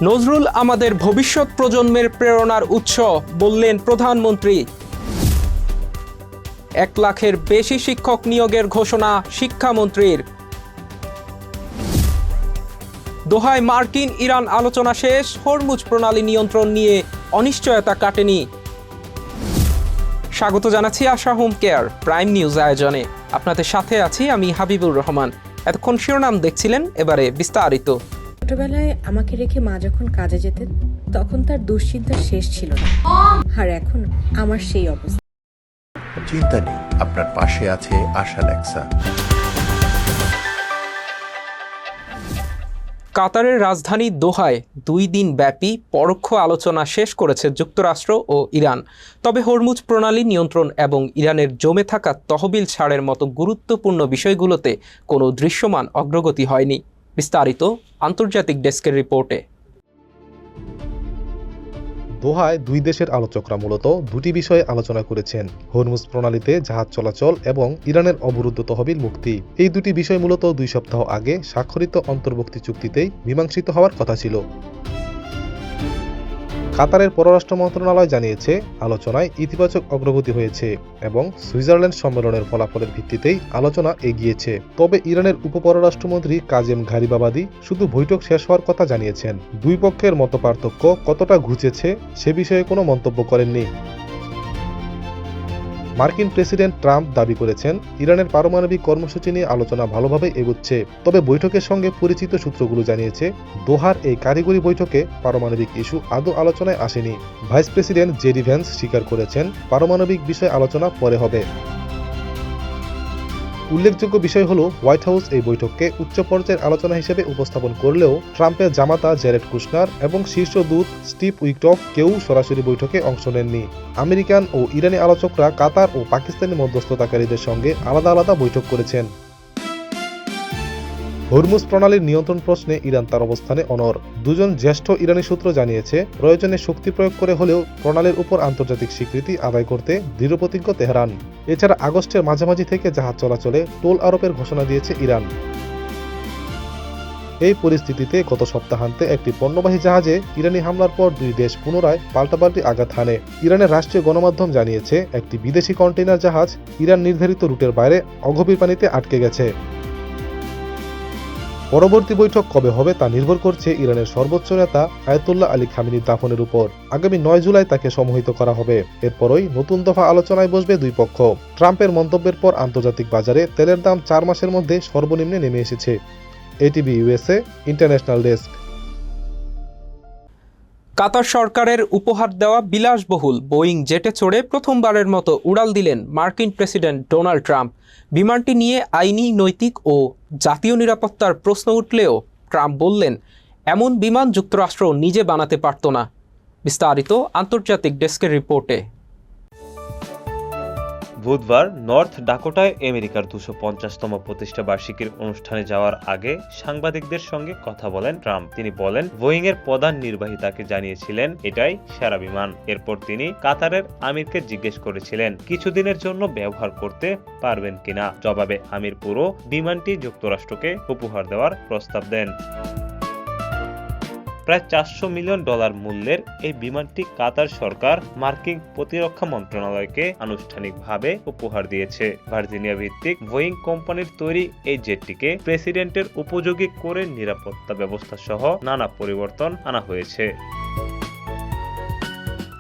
নজরুল আমাদের ভবিষ্যৎ প্রজন্মের প্রেরণার উৎস বললেন প্রধানমন্ত্রী। 1 লাখের বেশি শিক্ষক নিয়োগের ঘোষণা শিক্ষামন্ত্রীর। দোহায় মার্কিন ইরান আলোচনা শেষ, হরমুজ প্রণালী নিয়ন্ত্রণ নিয়ে অনিশ্চয়তা কাটেনি। স্বাগত জানাচ্ছি আশা হোম কেয়ার প্রাইম নিউজ আয়োজনে। আপনাদের সাথে আছি আমি হাবিবুর রহমান। এতক্ষণ শিরোনাম দেখছিলেন, এবারে বিস্তারিত। ছোটবেলায় আমাকে রেখে মা যখন কাজে যেতেন তখন তার দুশ্চিন্তার শেষ ছিল না, আর এখন আমার সেই অবস্থা। চিন্তা নেই, আপনার পাশে আছে আশা লেক্সা। কাতারের রাজধানী দোহায় 2 দিন ব্যাপী পরোক্ষ আলোচনা শেষ করেছে যুক্তরাষ্ট্র ও ইরান। তবে হরমুজ প্রণালী নিয়ন্ত্রণ এবং ইরানের জমে থাকা তহবিল ছাড়ের মতো গুরুত্বপূর্ণ বিষয়গুলোতে কোনো দৃশ্যমান অগ্রগতি হয়নি। বিস্তারিত আন্তর্জাতিক ডেস্কের রিপোর্টে। দোহায় 2 দেশের আলোচকরা মূলত 2টি বিষয়ে আলোচনা করেছেন: হরমুজ প্রণালীতে জাহাজ চলাচল এবং ইরানের অবরুদ্ধ তহবিল মুক্তি। এই 2টি বিষয় মূলত 2 সপ্তাহ আগে স্বাক্ষরিত অন্তর্বর্তী চুক্তিতেই মীমাংসিত হওয়ার কথা ছিল। কাতারের পররাষ্ট্র মন্ত্রণালয় জানিয়েছে, আলোচনায় ইতিবাচক অগ্রগতি হয়েছে এবং সুইজারল্যান্ড সম্মেলনের ফলাফলের ভিত্তিতেই আলোচনা এগিয়েছে। তবে ইরানের উপপররাষ্ট্রমন্ত্রী কাজেম ঘারিবাবাদি শুধু বৈঠক শেষ হওয়ার কথা জানিয়েছেন। 2 পক্ষের মতপার্থক্য কতটা ঘুচেছে সে বিষয়ে কোনো মন্তব্য করেননি। মার্কিন প্রেসিডেন্ট ট্রাম্প দাবি করেছেন, ইরানের পারমাণবিক কর্মসূচি নিয়ে আলোচনা ভালোভাবে এগোচ্ছে। তবে বৈঠকের সঙ্গে পরিচিত সূত্রগুলো জানিয়েছে, দোহার এই কারিগরি বৈঠকে পারমাণবিক ইস্যু আদৌ আলোচনায় আসেনি। ভাইস প্রেসিডেন্ট জেডি ভ্যান্স স্বীকার করেছেন, পারমাণবিক বিষয়ে আলোচনা পরে হবে। উল্লেখযোগ্য বিষয় হল, হোয়াইট হাউস এই বৈঠককে উচ্চ পর্যায়ের আলোচনা হিসেবে উপস্থাপন করলেও ট্রাম্পের জামাতা জেরেড কুশনার এবং শীর্ষ দূত স্টিভ উইটকফ কেউ সরাসরি বৈঠকে অংশ নেননি। আমেরিকান ও ইরানি আলোচকরা কাতার ও পাকিস্তানি মধ্যস্থতাকারীদের সঙ্গে আলাদা আলাদা বৈঠক করেছেন। হরমুজ প্রণালীর নিয়ন্ত্রণ প্রশ্নে ইরান তার অবস্থানে অনড়। 2জন জ্যেষ্ঠ ইরানি সূত্র জানিয়েছে, প্রয়োজনে শক্তি প্রয়োগ করে হলেও প্রণালীর উপর আন্তর্জাতিক স্বীকৃতি আদায় করতে দৃঢ়প্রতিজ্ঞ তেহরান। এছাড়া আগস্টের মাঝামাঝি থেকে জাহাজ চলাচলে টোল আরোপের ঘোষণা দিয়েছে ইরান। এই পরিস্থিতিতে গত সপ্তাহান্তে একটি পণ্যবাহী জাহাজে ইরানি হামলার পর 2 দেশ পুনরায় পাল্টাপাল্টি আঘাত হানে। ইরানের রাষ্ট্রীয় গণমাধ্যম জানিয়েছে, একটি বিদেশি কন্টেইনার জাহাজ ইরান নির্ধারিত রুটের বাইরে অগভীর পানিতে আটকে গেছে। পরবর্তী বৈঠক কবে হবে তা নির্ভর করছে ইরানের সর্বোচ্চ নেতা আয়াতুল্লাহ আলী খামেনির দাফনের উপর। আগামী 9 জুলাই তাকে সমাহিত করা হবে। এরপরই নতুন দফা আলোচনায় বসবে 2 পক্ষ। ট্রাম্পের মন্তব্যের পর আন্তর্জাতিক বাজারে তেলের দাম 4 মাসের মধ্যে সর্বনিম্নে নেমে এসেছে। ATV USA international desk. Qatar সরকারের উপহার দেওয়া বিলাসবহুল বোয়িং জেটে চড়ে প্রথমবারের মতো উড়াল দিলেন মার্কিন প্রেসিডেন্ট ডোনাল্ড ট্রাম্প। বিমানটি নিয়ে আইনি, নৈতিক ও জাতীয় নিরাপত্তার প্রশ্ন উঠলেও ট্রাম্প বললেন, এমন বিমান যুক্তরাষ্ট্র নিজে বানাতে পারত না। বিস্তারিত আন্তর্জাতিক ডেস্কের রিপোর্টে। বুধবার নর্থ ডাকোটায় আমেরিকার 250তম প্রতিষ্ঠা বার্ষিকীর অনুষ্ঠানে যাওয়ার আগে সাংবাদিকদের সঙ্গে কথা বলেন ট্রাম্প। তিনি বলেন, বোয়িং এর প্রধান নির্বাহী তাকে জানিয়েছিলেন এটাই সেরা বিমান। এরপর তিনি কাতারের আমিরকে জিজ্ঞেস করেছিলেন কিছুদিনের জন্য ব্যবহার করতে পারবেন কিনা। জবাবে আমির পুরো বিমানটি যুক্তরাষ্ট্রকে উপহার দেওয়ার প্রস্তাব দেন। প্রায় $400 মিলিয়ন মূল্যের এই বিমানটি কাতার সরকার মার্কিন প্রতিরক্ষা মন্ত্রণালয়কে আনুষ্ঠানিকভাবে উপহার দিয়েছে। ভার্জিনিয়া ভিত্তিক বোয়িং কোম্পানির তৈরি এই জেটটিকে প্রেসিডেন্টের উপযোগী করে নিরাপত্তা ব্যবস্থা সহ নানা পরিবর্তন আনা হয়েছে।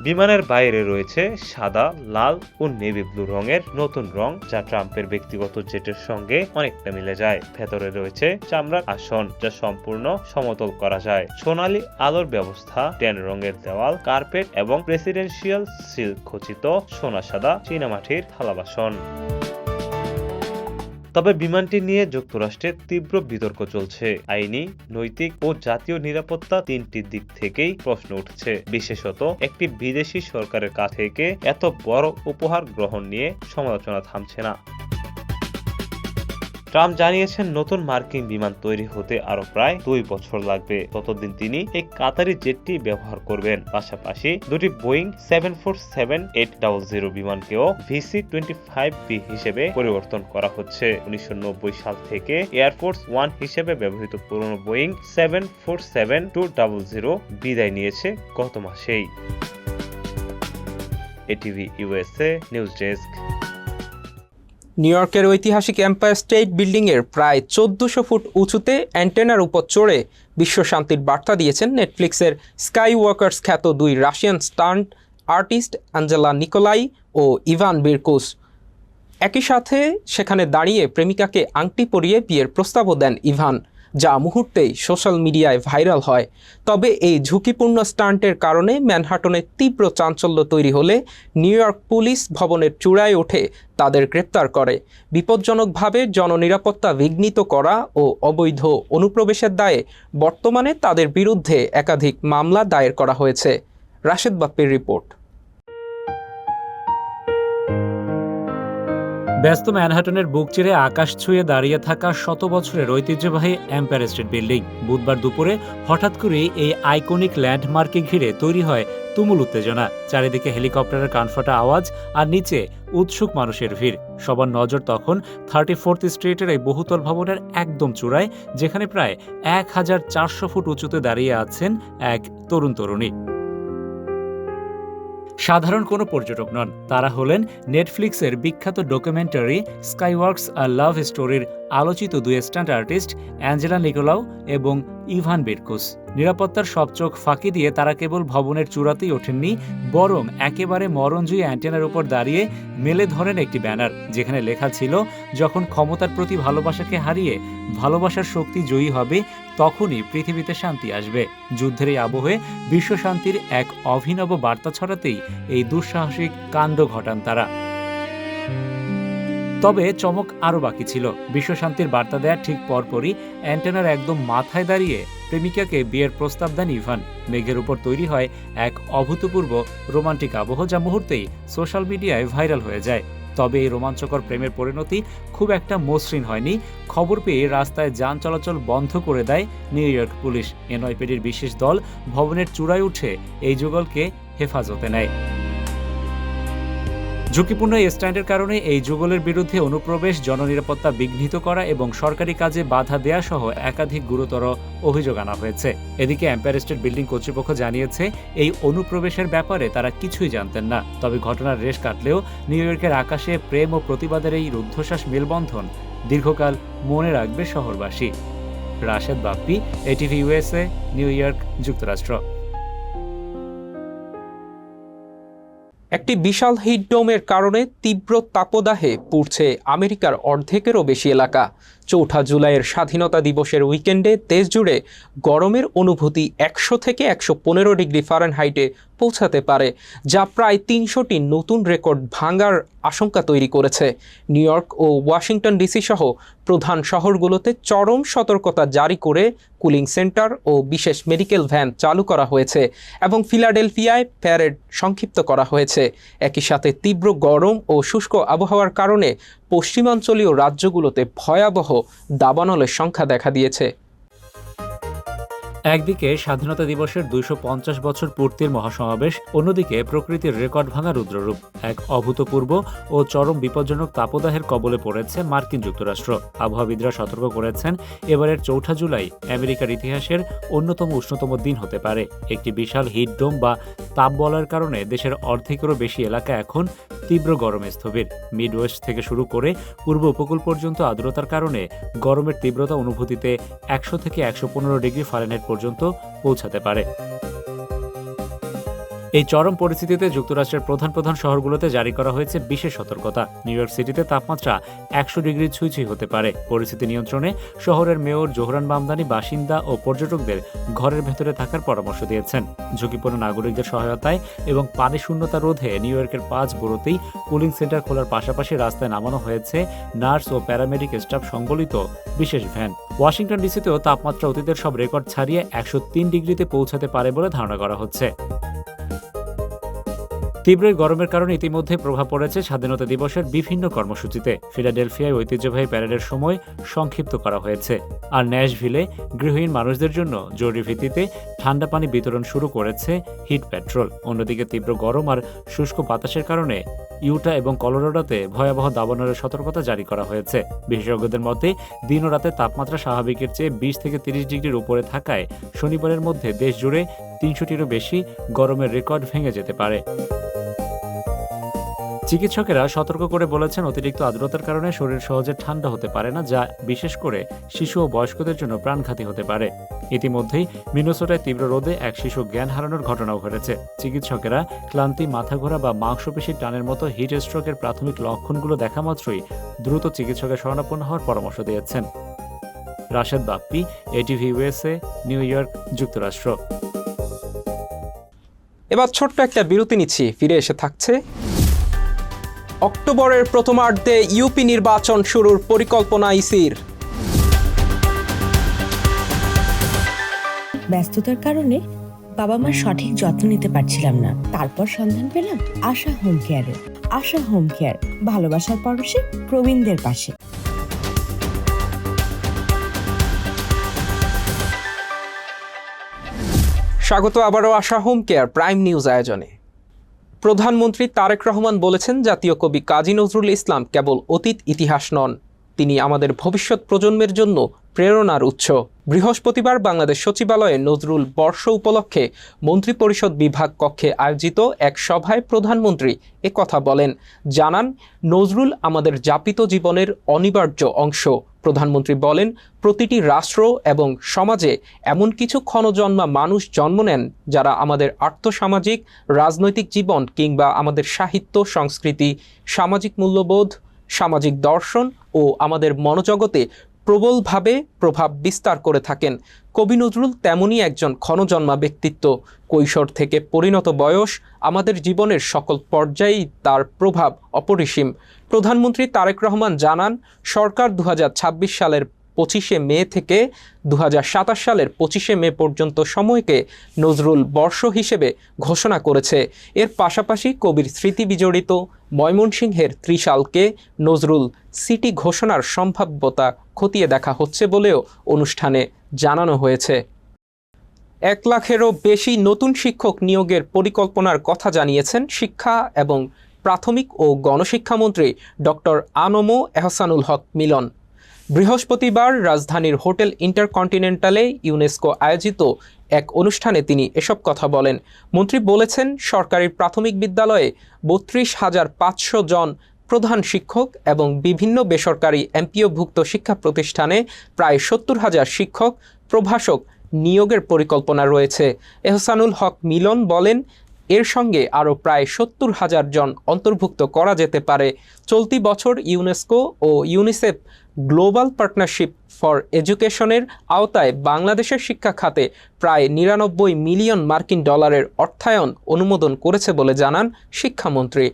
বিমানের বাইরে রয়েছে সাদা, লাল ও নেভি ব্লু রঙের নতুন রং, যা ট্রাম্পের ব্যক্তিগত জেটের সঙ্গে অনেকটা মিলে যায়। ভেতরে রয়েছে চামড়ার আসন, যা সম্পূর্ণ সমতল করা যায়। সোনালী আলোর ব্যবস্থা, ট্যান রঙের দেওয়াল, কার্পেট এবং প্রেসিডেন্সিয়াল সিল্ক খচিত সোনা সাদা চীনামাটির থালা বাসন। তবে বিমানটি নিয়ে যুক্তরাষ্ট্রে তীব্র বিতর্ক চলছে। আইনি, নৈতিক ও জাতীয় নিরাপত্তা 3টি দিক থেকেই প্রশ্ন উঠছে। বিশেষত একটি বিদেশি সরকারের কাছ থেকে এত বড় উপহার গ্রহণ নিয়ে সমালোচনা থামছে না। ট্রাম্প জানিয়েছেন নতুন মার্কিন বিমান তৈরি হতে আরো প্রায় 2 বছর লাগবে। ততদিন তিনি এই কাতারি জেটটি ব্যবহার করবেন। পাশাপাশি দুটি বোয়িং 747-800 বিমানকেও VC-25B হিসেবে পরিবর্তন করা হচ্ছে। 1990 সাল থেকে এয়ারফোর্স ওয়ান হিসেবে ব্যবহৃত পুরনো বোয়িং 747-200 বিদায় নিয়েছে গত মাসেই। ATV USA news desk. New ইয়র্কের ঐতিহাসিক এম্পায়ার স্টেট বিল্ডিংয়ের প্রায় 1400 ফুট উঁচুতে অ্যান্টেনার উপর চড়ে বিশ্ব শান্তির বার্তা দিয়েছেন নেটফ্লিক্সের স্কাই ওয়াকার্স খ্যাত 2 Russian stunt artist Angela Nikolai ও ইভান বিরকুস। একই সাথে সেখানে দাঁড়িয়ে প্রেমিকাকে আংটি পরিয়ে বিয়ের প্রস্তাবও দেন ইভান, যা মুহূর্তেই সোশ্যাল মিডিয়ায় ভাইরাল হয়। তবে এই ঝুঁকিপূর্ণ স্টান্টের কারণে ম্যানহাটনে তীব্র চাঞ্চল্য তৈরি হলে নিউ ইয়র্ক পুলিশ ভবনের চূড়ায় ওঠে তাদের গ্রেপ্তার করে। বিপজ্জনকভাবে জননিরাপত্তা বিঘ্নিত করা ও অবৈধ অনুপ্রবেশের দায়ে বর্তমানে তাদের বিরুদ্ধে একাধিক মামলা দায়ের করা হয়েছে। রাশেদ বাপ্পির রিপোর্ট। ব্যস্ত ম্যানহাটনের বুক চিরে আকাশ ছুঁয়ে দাঁড়িয়ে থাকা শত বছরের ঐতিহ্যবাহী এম্পায়ার স্টেট বিল্ডিং বুধবার দুপুরে হঠাৎ করেই এই আইকনিক ল্যান্ডমার্কে ঘিরে তৈরি হয় তুমুল উত্তেজনা। চারিদিকে হেলিকপ্টারের কানফাটা আওয়াজ আর নিচে উৎসুক মানুষের ভিড়। সবার নজর তখন 34th স্ট্রিটের এই বহুতল ভবনের একদম চূড়ায়, যেখানে প্রায় 1400 ফুট উঁচুতে দাঁড়িয়ে আছেন এক তরুণ তরুণী। সাধারণ কোনো পর্যটক নন, তারা হলেন নেটফ্লিক্সের বিখ্যাত ডকুমেন্টারি স্কাইওয়ার্কস আ লাভ স্টোরির আলোচিত 2 স্টান্ট আর্টিস্ট অ্যাঞ্জেলা নিকোলাউ এবং ইভান বিরকুস। নিরাপত্তার সব চোখ ফাঁকি দিয়ে তারা কেবল ভবনের চূড়াতেই ওঠেননি, বরং একেবারে মরণজয়ী অ্যান্টেনার উপর দাঁড়িয়ে মেলে ধরেন একটি ব্যানার, যেখানে লেখা ছিল, যখন ক্ষমতার প্রতি ভালোবাসাকে হারিয়ে ভালোবাসার শক্তি জয়ী হবে, তখনই পৃথিবীতে শান্তি আসবে। যুদ্ধের এই আবহে বিশ্ব শান্তির এক অভিনব বার্তা ছড়াতেই এই দুঃসাহসিক কাণ্ড ঘটান তারা। তবে চমক আরও বাকি ছিল। বিশ্বশান্তির বার্তা দেওয়ার ঠিক পরপরই অ্যান্টেনার একদম মাথায় দাঁড়িয়ে প্রেমিকাকে বিয়ের প্রস্তাব দেন ইভান। মেঘের উপর তৈরি হয় এক অভূতপূর্ব রোমান্টিক আবহ, যা মুহূর্তেই সোশ্যাল মিডিয়ায় ভাইরাল হয়ে যায়। তবে এই রোমাঞ্চকর প্রেমের পরিণতি খুব একটা মসৃণ হয়নি। খবর পেয়ে রাস্তায় যান চলাচল বন্ধ করে দেয় নিউ ইয়র্ক পুলিশ। এনওয়াইপিডির বিশেষ দল ভবনের চূড়ায় উঠে এই যুগলকে হেফাজতে নেয়। ঝুঁকিপূর্ণ এই স্ট্যান্ডের কারণে এই যুগলের বিরুদ্ধে অনুপ্রবেশ, জননিরাপত্তা বিঘ্নিত করা এবং সরকারি কাজে বাধা দেয়া সহ একাধিক গুরুতর অভিযোগ আনা হয়েছে। এদিকে এম্পায়ার স্টেট বিল্ডিং কর্তৃপক্ষ জানিয়েছে, এই অনুপ্রবেশের ব্যাপারে তারা কিছুই জানতেন না। তবে ঘটনার রেশ কাটলেও নিউ ইয়র্কের আকাশে প্রেম ও প্রতিবাদের এই রুদ্ধশ্বাস মেলবন্ধন দীর্ঘকাল মনে রাখবে শহরবাসী। Rashed Bappi, ATV USA, New York, যুক্তরাষ্ট্র। একটি বিশাল হিট ডোমের কারণে তীব্র তাপদাহে পুড়ছে আমেরিকার অর্ধেকেরও বেশি এলাকা। 4 জুলাইয়ের স্বাধীনতা দিবসের উইকেন্ডে দেশ জুড়ে গরমের অনুভূতি 100 থেকে 115 ডিগ্রি ফারেনহাইটে পৌঁছাতে পারে, যা প্রায় 300টি নতুন রেকর্ড ভাঙার আশঙ্কা তৈরি করেছে। নিউ ইয়র্ক ও ওয়াশিংটন ডিসি সহ প্রধান শহরগুলোতে চরম সতর্কতা জারি করে কুলিং সেন্টার ও বিশেষ মেডিকেল ভ্যান চালু করা হয়েছে এবং ফিলাডেলফিয়ায় প্যারেড সংক্ষিপ্ত করা হয়েছে। একই সাথে তীব্র গরম ও শুষ্ক আবহাওয়ার কারণে পশ্চিমাঞ্চলীয় রাজ্যগুলোতে ভয়াবহ দাবানলের সংখ্যা দেখা দিয়েছে। একদিকে স্বাধীনতা দিবসের 250 বছর পূর্তির মহাসমাবেশ, অন্যদিকে প্রকৃতির রেকর্ড ভাঙা রুদ্ররূপ। এক অভূতপূর্ব ও চরম বিপজ্জনক তাপদাহের কবলে পড়েছে মার্কিন যুক্তরাষ্ট্র। আবহাওয়াবিদরা সতর্ক করেছেন, এবারের 4 জুলাই আমেরিকার ইতিহাসের অন্যতম উষ্ণতম দিন হতে পারে। একটি বিশাল হিট ডোম বা তাপ বলয়ের কারণে দেশের অর্ধেকেরও বেশি এলাকা এখন তীব্র গরমে স্থবির। মিডওয়েস্ট থেকে শুরু করে পূর্ব উপকূল পর্যন্ত আর্দ্রতার কারণে গরমের তীব্রতা অনুভূতিতে 100 থেকে 115 ডিগ্রি ফারেনহাইট পর্যন্ত পৌঁছাতে পারে। এই চরম পরিস্থিতিতে যুক্তরাষ্ট্রের প্রধান শহরগুলোতে জারি করা হয়েছে বিশেষ সতর্কতা। নিউ ইয়র্ক সিটিতে তাপমাত্রা 100 ডিগ্রি ছুঁই হতে পারে। পরিস্থিতি নিয়ন্ত্রণে শহরের মেয়র জোহরান মামদানি বাসিন্দা ও পর্যটকদের ঘরের ভেতরে থাকার পরামর্শ দিয়েছেন। ঝুঁকিপূর্ণ নাগরিকদের সহায়তায় এবং পানি শূন্যতা রোধে নিউ ইয়র্কের 5 বরোতেই কুলিং সেন্টার খোলার পাশাপাশি রাস্তায় নামানো হয়েছে নার্স ও প্যারামেডিক স্টাফ সংবলিত বিশেষ ভ্যান। ওয়াশিংটন ডিসিতেও তাপমাত্রা অতীতের সব রেকর্ড ছাড়িয়ে 103 ডিগ্রিতে পৌঁছাতে পারে বলে ধারণা করা হচ্ছে। তীব্র গরমের কারণে ইতিমধ্যে প্রভাব পড়েছে স্বাধীনতা দিবসের বিভিন্ন কর্মসূচিতে। ফিলাডেলফিয়ায় ঐতিহ্যবাহী প্যারেডের সময় সংক্ষিপ্ত করা হয়েছে। আর ন্যাশভিলে গৃহহীন মানুষদের জন্য জরুরি ভিত্তিতে ঠান্ডা পানি বিতরণ শুরু করেছে হিট পেট্রোল। অন্যদিকে তীব্র গরম আর শুষ্ক বাতাসের কারণে ইউটা এবং কলোরাডোতে ভয়াবহ দাবানলের সতর্কতা জারি করা হয়েছে। বিশেষজ্ঞদের মতে দিন ও রাতে তাপমাত্রা স্বাভাবিকের চেয়ে 20 থেকে 30 ডিগ্রির উপরে থাকায় শনিবারের মধ্যে দেশ জুড়ে 300টিরও বেশি গরমের রেকর্ড ভেঙে যেতে পারে। চিকিৎসকেরা সতর্ক করে বলেছেন, অতিরিক্ত আর্দ্রতার কারণে শরীর সহজে ঠান্ডা হতে পারে না, যা বিশেষ করে শিশু ও বয়স্কদের জন্য প্রাণঘাতী হতে পারে। ইতিমধ্যেই মিনেসোটায় তীব্র রোদে এক শিশু জ্ঞান হারানোর ঘটনাও ঘটেছে। চিকিৎসকেরা ক্লান্তি, মাথা ঘোরা বা মাংসপেশির টানের মতো হিট স্ট্রোকের প্রাথমিক লক্ষণগুলো দেখা মাত্রই দ্রুত চিকিৎসকের শরণাপন্ন হওয়ার পরামর্শ দিয়েছেন। Rashed Bappi, ATV USA, new York, যুক্তরাষ্ট্র। এবার ছোট্ট একটা বিরতি নিচ্ছি, ফিরে এসে থাকছে। অক্টোবরের প্রথমার্ধে ইউপি নির্বাচন শুরুর পরিকল্পনা ইসির। ব্যস্ততার কারণে বাবা মার সঠিক যত্ন নিতে পারছিলাম না। তারপর সন্ধান পেলাম আশা হোম কেয়ারে। আশা হোম কেয়ার, ভালোবাসার পরশে প্রবীণদের পাশে। স্বাগত আবারও আশা হোম কেয়ার প্রাইম নিউজ আয়োজনে। প্রধানমন্ত্রী তারেক রহমান বলেছেন, জাতীয় কবি কাজী নজরুল ইসলাম কেবল অতীত ইতিহাস নন, তিনি আমাদের ভবিষ্যৎ প্রজন্মের জন্য প্রেরণার উৎস। বৃহস্পতিবার বাংলাদেশ সচিবালয়ে নজরুল বর্ষ উপলক্ষে মন্ত্রিপরিষদ বিভাগ কক্ষে আয়োজিত এক সভায় প্রধানমন্ত্রী একথা বলেন। জানান, নজরুল আমাদের যাপিত জীবনের অনিবার্য অংশ। প্রধানমন্ত্রী বলেন, প্রতিটি রাষ্ট্র এবং সমাজে এমন কিছু ক্ষণজন্মা মানুষ জন্ম নেন যারা আমাদের আর্থসামাজিক, রাজনৈতিক জীবন কিংবা আমাদের সাহিত্য, সংস্কৃতি, সামাজিক মূল্যবোধ, সামাজিক দর্শন ও আমাদের মনোজগতে প্রবলভাবে প্রভাব বিস্তার করে থাকেন। কবি নজরুল তেমনই একজন ক্ষণজন্মা ব্যক্তিত্ব। কৈশোর থেকে পরিণত বয়স, আমাদের জীবনের সকল পর্যায়েই তার প্রভাব অপরিসীম। প্রধানমন্ত্রী তারেক রহমান জানান, সরকার 2026 সালের 25শে মে থেকে 2027 সালের 25শে মে পর্যন্ত সময়কে নজরুল বর্ষ হিসেবে ঘোষণা করেছে। এর পাশাপাশি কবির স্মৃতি বিজড়িত ময়মনসিংহের ত্রিশালকে নজরুল সিটি ঘোষণার সম্ভাব্যতা খতিয়ে দেখা হচ্ছে বলেও অনুষ্ঠানে জানানো হয়েছে। 1 লাখেরও বেশি নতুন শিক্ষক নিয়োগের পরিকল্পনার কথা জানিয়েছেন শিক্ষা এবং প্রাথমিক ও গণশিক্ষামন্ত্রী ডক্টর আনম এহসানুল হক মিলন। বৃহস্পতিবার রাজধানীর হোটেল ইন্টারকন্টিনেন্টালে ইউনেস্কো আয়োজিত এক অনুষ্ঠানে তিনি এসব কথা বলেন। মন্ত্রী বলেছেন, সরকারি প্রাথমিক বিদ্যালয়ে 32,500 জন প্রধান শিক্ষক এবং বিভিন্ন বেসরকারি এমপিওভুক্ত শিক্ষা প্রতিষ্ঠানে প্রায় 70,000 শিক্ষক প্রভাষক নিয়োগের পরিকল্পনা রয়েছে। এহসানুল হক মিলন বলেন, এর সঙ্গে আরও প্রায় 70,000 জন অন্তর্ভুক্ত করা যেতে পারে। চলতি বছর ইউনেস্কো ও ইউনিসেফ গ্লোবাল পার্টনারশিপ ফর এডুকেশনের আওতায় বাংলাদেশের শিক্ষা খাতে প্রায় 99 মিলিয়ন মার্কিন ডলারের অর্থায়ন অনুমোদন করেছে বলে জানান শিক্ষামন্ত্রী।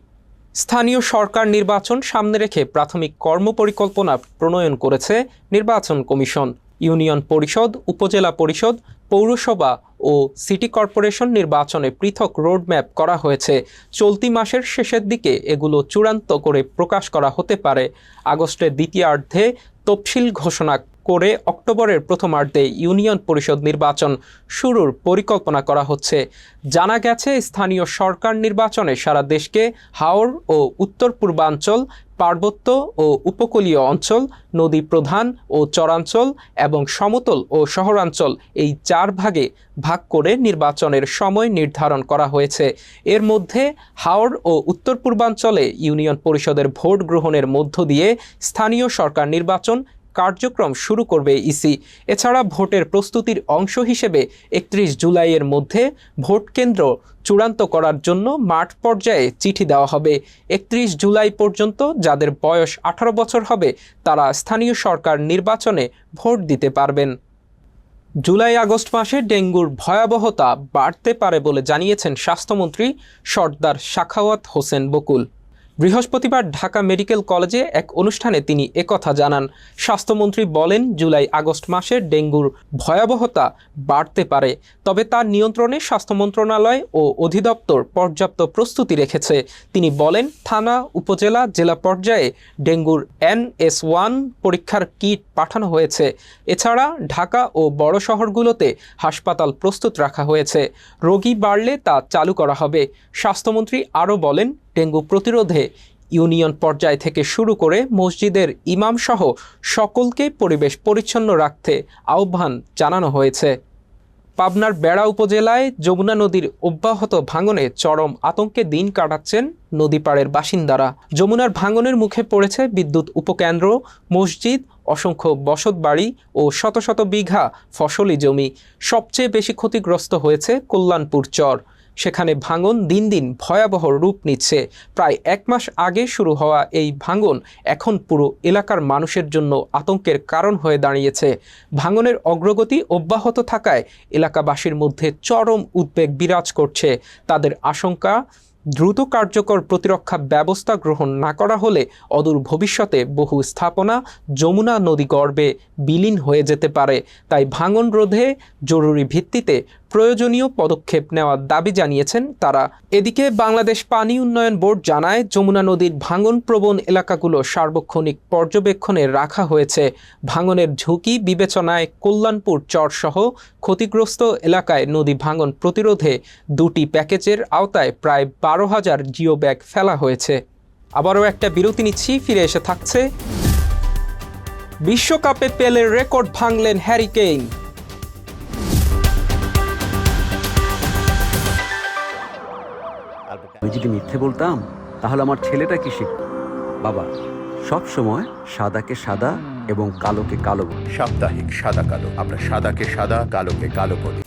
স্থানীয় সরকার নির্বাচন সামনে রেখে প্রাথমিক কর্মপরিকল্পনা প্রণয়ন করেছে নির্বাচন কমিশন। ইউনিয়ন পরিষদ, উপজেলা পরিষদ, পৌরসভা ও সিটি কর্পোরেশন নির্বাচনে পৃথক রোডম্যাপ করা হয়েছে। চলতি মাসের শেষের দিকে এগুলো চূড়ান্ত করে প্রকাশ করা হতে পারে। আগস্টের দ্বিতীয়ার্ধে তফসিল ঘোষণা করে অক্টোবরের প্রথমার্ধে ইউনিয়ন পরিষদ নির্বাচন শুরুর পরিকল্পনা করা হচ্ছে। জানা গেছে, স্থানীয় সরকার নির্বাচনে সারা দেশকে হাওর ও উত্তর পূর্বাঞ্চল, পার্বত্য ও উপকূলীয় অঞ্চল, নদী প্রধান ও চরাঞ্চল এবং সমতল ও শহরাঞ্চল এই 4 ভাগে ভাগ করে নির্বাচনের সময় নির্ধারণ করা হয়েছে। এর মধ্যে হাওর ও উত্তর পূর্বাঞ্চলে ইউনিয়ন পরিষদের ভোট গ্রহণের মধ্য দিয়ে স্থানীয় সরকার নির্বাচন কার্যক্রম শুরু করবে ইসি। এছাড়া ভোটের প্রস্তুতির অংশ হিসেবে 31 জুলাইয়ের মধ্যে ভোট কেন্দ্র চূড়ান্ত করার জন্য মাঠ পর্যায়ে চিঠি দেওয়া হবে। 31 জুলাই পর্যন্ত যাদের বয়স 18 বছর হবে তারা স্থানীয় সরকার নির্বাচনে ভোট দিতে পারবেন। জুলাই আগস্ট মাসে ডেঙ্গুর ভয়াবহতা বাড়তে পারে বলে জানিয়েছেন স্বাস্থ্যমন্ত্রী সর্দার সাখাওয়াত হোসেন বকুল। বৃহস্পতিবার ঢাকা মেডিকেল কলেজে এক অনুষ্ঠানে তিনি একথা জানান। স্বাস্থ্যমন্ত্রী বলেন, জুলাই আগস্ট মাসে ডেঙ্গুর ভয়াবহতা বাড়তে পারে, তবে তার নিয়ন্ত্রণে স্বাস্থ্য মন্ত্রণালয় ও অধিদপ্তর পর্যাপ্ত প্রস্তুতি রেখেছে। তিনি বলেন, থানা, উপজেলা, জেলা পর্যায়ে ডেঙ্গুর NS1 পরীক্ষার কিট পাঠানো হয়েছে। এছাড়া ঢাকা ও বড় শহরগুলোতে হাসপাতাল প্রস্তুত রাখা হয়েছে। রোগী বাড়লে তা চালু করা হবে। স্বাস্থ্যমন্ত্রী আরও বলেন, ডেঙ্গু প্রতিরোধে ইউনিয়ন পর্যায় থেকে শুরু করে মসজিদের ইমামসহ সকলকে পরিবেশ পরিচ্ছন্ন রাখতে আহ্বান জানানো হয়েছে। পাবনার বেড়া উপজেলায় যমুনা নদীর অব্যাহত ভাঙনে চরম আতঙ্কে দিন কাটাচ্ছেন নদীপাড়ের বাসিন্দারা। যমুনার ভাঙনের মুখে পড়েছে বিদ্যুৎ উপকেন্দ্র, মসজিদ, অসংখ্য বসতবাড়ি ও শত শত বিঘা ফসলি জমি। সবচেয়ে বেশি ক্ষতিগ্রস্ত হয়েছে কল্যাণপুর চর। সেখানে ভাঙন দিন দিন ভয়াবহ রূপ নিচ্ছে। প্রায় 1 মাস আগে শুরু হওয়া এই ভাঙন এখন পুরো এলাকার মানুষের জন্য আতঙ্কের কারণ হয়ে দাঁড়িয়েছে। ভাঙনের অগ্রগতি অব্যাহত থাকায় এলাকাবাসীর মধ্যে চরম উদ্বেগ বিরাজ করছে। তাদের আশঙ্কা, দ্রুত কার্যকর প্রতিরক্ষা ব্যবস্থা গ্রহণ না করা হলে অদূর ভবিষ্যতে বহু স্থাপনা যমুনা নদীগর্ভে বিলীন হয়ে যেতে পারে। তাই ভাঙন রোধে জরুরি ভিত্তিতে প্রয়োজনীয় পদক্ষেপ নেওয়ার দাবি জানিয়েছেন তারা। এদিকে বাংলাদেশ পানি উন্নয়ন বোর্ড জানায়, যমুনা নদীর ভাঙন প্রবণ এলাকাগুলো সার্বক্ষণিক পর্যবেক্ষণে রাখা হয়েছে। ভাঙনের ঝুঁকি বিবেচনায় কল্যাণপুর চরসহ ক্ষতিগ্রস্ত এলাকায় নদী ভাঙন প্রতিরোধে 2টি প্যাকেজের আওতায় প্রায় 12,000 জিও ব্যাগ ফেলা হয়েছে। আবারও একটা বিরতি নিচ্ছি, ফিরে এসে থাকছে। বিশ্বকাপে পেলের রেকর্ড ভাঙলেন হ্যারি কেইন। আমি যদি মিথ্যে বলতাম তাহলে আমার ছেলেটা কি শিখত? বাবা, সব সময় সাদাকে সাদা এবং কালোকে কালো বলি। সাপ্তাহিক সাদা কালো, আমরা সাদাকে সাদা, কালোকে কালো বলি।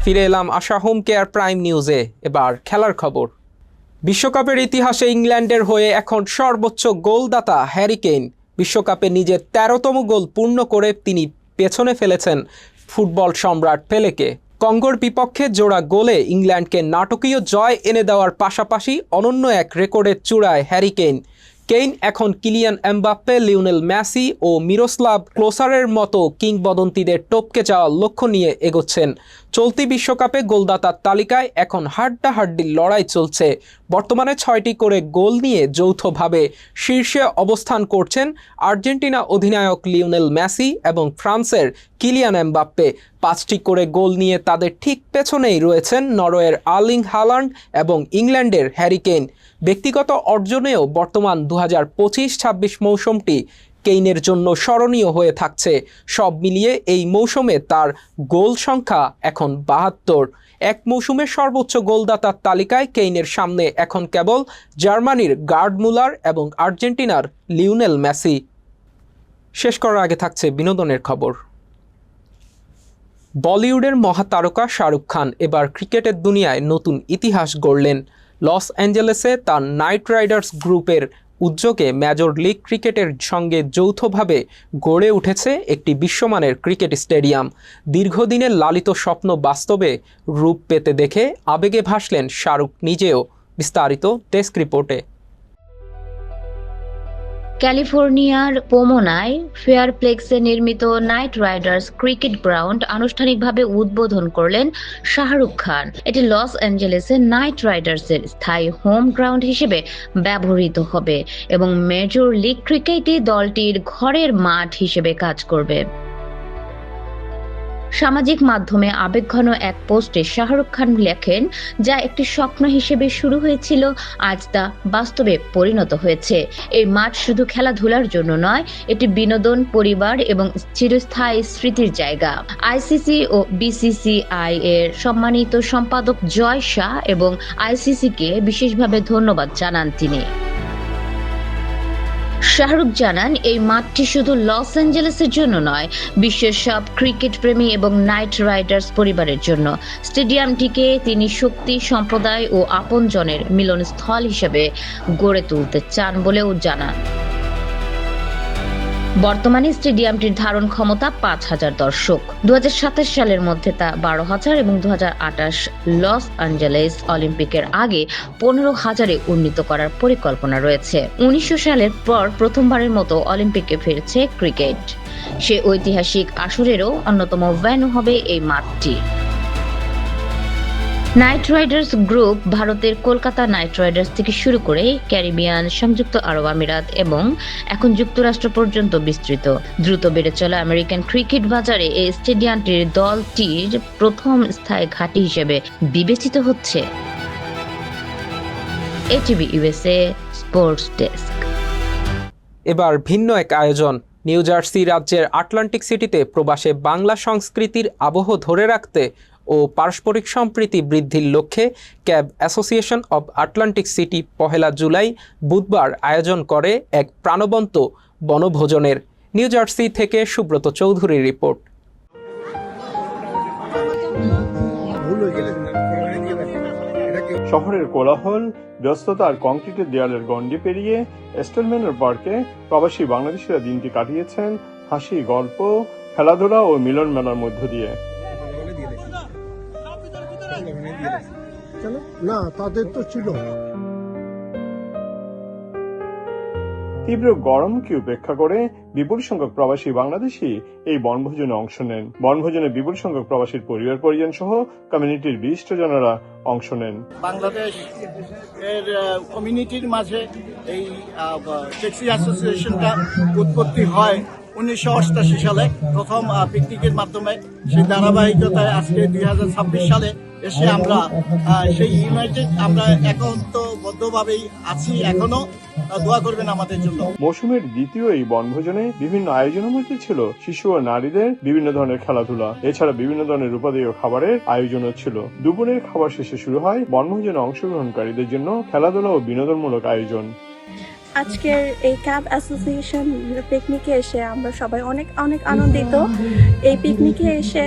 ফিরে এলাম আশা হোম কেয়ার প্রাইম নিউজে। এবার খেলার খবর। বিশ্বকাপের ইতিহাসে ইংল্যান্ডের হয়ে এখন সর্বোচ্চ গোলদাতা হ্যারি কেইন। বিশ্বকাপে নিজের 13তম গোল পূর্ণ করে তিনি পেছনে ফেলেছেন ফুটবল সম্রাট পেলেকে। কঙ্গোর বিপক্ষে জোড়া গোলে ইংল্যান্ডকে নাটকীয় জয় এনে দেওয়ার পাশাপাশি অনন্য এক রেকর্ডের চূড়ায় হ্যারি কেইন। কেইন এখন কিলিয়ান এমবাপ্পে, লিওনেল মেসি ও মিরোস্লাভ ক্লোসারের মতো কিংবদন্তিদের টপকে যাওয়ার লক্ষ্য নিয়ে এগোচ্ছেন। চলতি বিশ্বকাপে গোলদাতার তালিকায় এখন হাড্ডাহাড্ডির লড়াই চলছে। বর্তমানে 6টি করে গোল নিয়ে যৌথভাবে শীর্ষে অবস্থান করছেন আর্জেন্টিনা অধিনায়ক লিওনেল মেসি এবং ফ্রান্সের কিলিয়ান এমবাপ্পে। 5টি করে গোল নিয়ে তাদের ঠিক পেছনেই রয়েছেন নরওয়ের আর্লিং হালান্ড এবং ইংল্যান্ডের হ্যারি কেইন। ব্যক্তিগত অর্জনেও বর্তমান 2025-26 মৌসুমটি কেইনের জন্য স্মরণীয় হয়ে থাকছে। সব মিলিয়ে এই মৌসুমে তার গোল সংখ্যা এখন 72। এক মৌসুমে সর্বোচ্চ গোলদাতার তালিকায় কেইনের সামনে এখন কেবল জার্মানির গার্ড মুলার এবং আর্জেন্টিনার লিওনেল মেসি। শেষ করার আগে থাকছে বিনোদনের খবর। বলিউডের মহাতারকা শাহরুখ খান এবার ক্রিকেটের দুনিয়ায় নতুন ইতিহাস গড়লেন। লস অ্যাঞ্জেলেসে তার নাইট রাইডার্স গ্রুপের উদ্যোগে মেজর লিগ ক্রিকেটের সঙ্গে যৌথভাবে গড়ে উঠেছে একটি বিশ্বমানের ক্রিকেট স্টেডিয়াম। দীর্ঘদিনের লালিত স্বপ্ন বাস্তবে রূপ পেতে দেখে আবেগে ভাসলেন শাহরুখ নিজেও। বিস্তারিত ডেস্ক রিপোর্টে। ক্যালিফোর্নিয়ার পোমোনায় ফেয়ারপ্লেক্সে নির্মিত নাইট রাইডার্স ক্রিকেট গ্রাউন্ড আনুষ্ঠানিকভাবে উদ্বোধন করলেন শাহরুখ খান। এটি লস অ্যাঞ্জেলেসের নাইট রাইডার্সের স্থায়ী হোম গ্রাউন্ড হিসেবে ব্যবহৃত হবে এবং মেজর লিগ ক্রিকেটে দলটির ঘরের মাঠ হিসেবে কাজ করবে। সামাজিক মাধ্যমে আবেগঘন এক পোস্টে শাহরুখ খান লেখেন, যা একটি স্বপ্ন হিসেবে শুরু হয়েছিল আজ তা বাস্তবে পরিণত হয়েছে। এই মাঠ শুধু খেলাধুলার জন্য নয়, এটি বিনোদন, পরিবার এবং চিরস্থায়ী স্মৃতির জায়গা। আইসিসি ও বিসিসিআই এর সম্মানিত সম্পাদক জয় শাহ এবং আইসিসিকে বিশেষভাবে ধন্যবাদ জানান তিনি। শাহরুখ জানান, এই মাঠটি শুধু লস অ্যাঞ্জেলেসের জন্য নয়, বিশ্বের সব ক্রিকেট প্রেমী এবং নাইট রাইডার্স পরিবারের জন্য। স্টেডিয়ামটিকে তিনি শক্তি, সম্প্রদায় ও আপনজনের মিলনস্থল হিসেবে গড়ে তুলতে চান বলেও জানান। বর্তমানে স্টেডিয়ামটির ধারণ ক্ষমতা 5,000 দর্শক। 2027 সালের মধ্যে তা 12,000 এবং 2028 লস অ্যাঞ্জেলেস অলিম্পিকের আগে 15,000-এ উন্নীত করার পরিকল্পনা রয়েছে। 1900 সালের পর প্রথমবারের মতো অলিম্পিকে ফিরেছে ক্রিকেট। সে ঐতিহাসিক আসরেরও অন্যতম ভেন্যু হবে এই মাঠটি। নাইট রাইডার্স গ্রুপ ভারতের কলকাতা নাইট রাইডার্স থেকে শুরু করে ক্যারিবিয়ান, সংযুক্ত আরব আমিরাত এবং এখন যুক্তরাষ্ট্র পর্যন্ত বিস্তৃত। দ্রুত বেড়ে চলা আমেরিকান ক্রিকেট বাজারে এই স্টেডিয়ামটির দলটির প্রথম স্থায়ী ঘাঁটি হিসেবে বিবেচিত হচ্ছে। ATV USA sports desk. এবার ভিন্ন এক আয়োজন। নিউ জার্সি রাজ্যের আটলান্টিক সিটিতে প্রবাসে বাংলা সংস্কৃতির আবহ ধরে রাখতে ও পারস্পরিক সম্প্রীতি বৃদ্ধির লক্ষ্যে cab association of Atlantic city 1 July বুধবার আয়োজন করে এক প্রাণবন্ত বনভোজনের। নিউ জার্সি থেকে সুব্রত চৌধুরীর রিপোর্ট। শহরের কোলাহল, ব্যস্ততা আর কংক্রিটের দেয়ালের গণ্ডি পেরিয়ে স্টেলম্যানের পার্কে প্রবাসী বাংলাদেশিরা দিনটি কাটিয়েছেন হাসি, গল্প, খেলাধুলা ও মিলন মেলার মধ্য দিয়ে। না, তাদের তো ছিল। তীব্র গরমকে উপেক্ষা করে বিপুল সংখ্যক প্রবাসী বাংলাদেশি এই বনভোজনে অংশ নেন। বনভোজনে বিপুল সংখ্যক প্রবাসীর পরিবার পরিজন সহ কমিউনিটির বিশিষ্টজনেরা অংশ নেন। বাংলাদেশ এর কমিউনিটির মাঝে এই ট্যাক্সি অ্যাসোসিয়েশনটা উৎপত্তি হয় 1988 সালে প্রথম পিকনিকের মাধ্যমে। সেই ধারাবাহিকতায় আজকে 2026 সালে এসে আমরা সেই ইউনাইটেড, আমরা একত্রবদ্ধভাবেই আছি এখনো। দোয়া করবেন আমাদের জন্য। মৌসুমের দ্বিতীয় এই বনভোজনে বিভিন্ন আয়োজনের মধ্যে ছিল শিশু ও নারীদের বিভিন্ন ধরনের খেলাধুলা, এছাড়া বিভিন্ন ধরনের উপাদেয় খাবারের আয়োজনও ছিল। দুপুরের খাবার শেষে শুরু হয় বনভোজনে অংশগ্রহণকারীদের জন্য খেলাধুলা ও বিনোদনমূলক আয়োজন। আজকের এই ক্যাব অ্যাসোসিয়েশন পিকনিকে এসে আমরা সবাই অনেক অনেক আনন্দিত। এই পিকনিকে এসে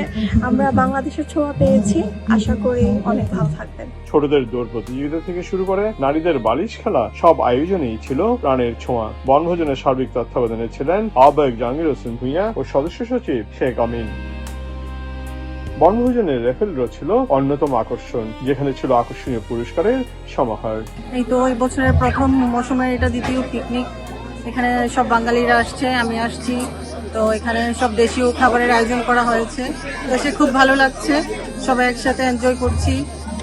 আমরা বাংলাদেশের ছোঁয়া পেয়েছি। আশা করি অনেক ভালো থাকবেন। ছোটদের দৌড় প্রতিযোগিতা থেকে শুরু করে নারীদের বালিশ খেলা, সব আয়োজনেই ছিল প্রাণের ছোঁয়া। বনভোজনের সার্বিক তত্ত্বাবধানে ছিলেন আহ্বায়ক জাহাঙ্গীর হোসেন ভূঁইয়া ও সদস্য সচিব শেখ আমিন। বনভোজনের রেফেল ড্র ছিল অন্যতম আকর্ষণ, যেখানে ছিল আকর্ষণীয় পুরস্কারের সমাহার। এই তো এই বছরের প্রথম মৌসুমের এটা দ্বিতীয় পিকনিক। এখানে সব বাঙালিরা আসছে, আমি আসছি। তো এখানে সব দেশীয় খাবারের আয়োজন করা হয়েছে। তো সে খুব ভালো লাগছে, সবাই একসাথে এনজয় করছি।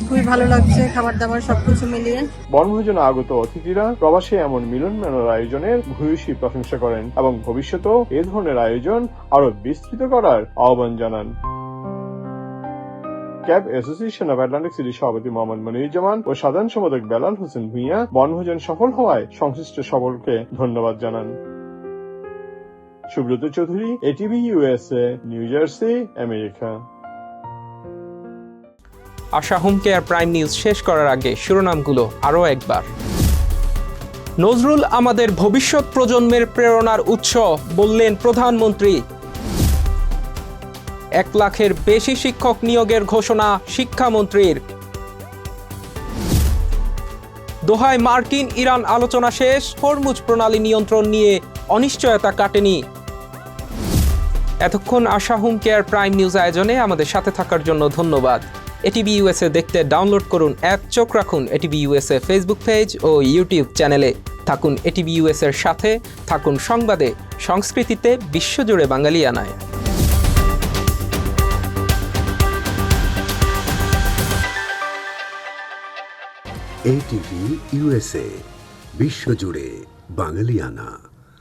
খুবই ভালো লাগছে খাবার দাবার সবকিছু মিলিয়ে। বনভোজনে আগত অতিথিরা প্রবাসী এমন মিলন মেলার আয়োজনের ভূয়সী প্রশংসা করেন এবং ভবিষ্যতেও এ ধরনের আয়োজন আরো বিস্তৃত করার আহ্বান জানান। Cab association of Atlantic city সভাপতি মোহাম্মদ মনিরুজ্জামান ও সাধারণ সম্পাদক বেলাল হোসেন ভূঁইয়া বনভোজন সফল হওয়ায় সংশ্লিষ্ট সকলকে ধন্যবাদ জানান। Subrata Chowdhury, ATV USA, New Jersey, America. Asha home care prime news শেষ করার আগে শিরোনামগুলো আরও একবার। নজরুল আমাদের ভবিষ্যৎ প্রজন্মের প্রেরণার উৎস বললেন প্রধানমন্ত্রী। 1 লাখের বেশি শিক্ষক নিয়োগের ঘোষণা শিক্ষামন্ত্রীর। দোহায় মার্কিন ইরান আলোচনা শেষ, হরমুজ প্রণালী নিয়ন্ত্রণ নিয়ে অনিশ্চয়তা কাটেনি। এতক্ষণ আশা হোম কেয়ার প্রাইম নিউজ আয়োজনে আমাদের সাথে থাকার জন্য ধন্যবাদ। এটিভি ইউএসএ দেখতে ডাউনলোড করুন অ্যাপ, চোখ রাখুন এটিভি ইউএসএ ফেসবুক পেজ ও ইউটিউব চ্যানেলে। থাকুন এটিভি ইউএসএর সাথে, থাকুন সংবাদে, সংস্কৃতিতে, বিশ্বজুড়ে বাঙালিয়ানায়। এটিভি ইউএসএ, বিশ্বজুড়ে বাঙালিয়ানা।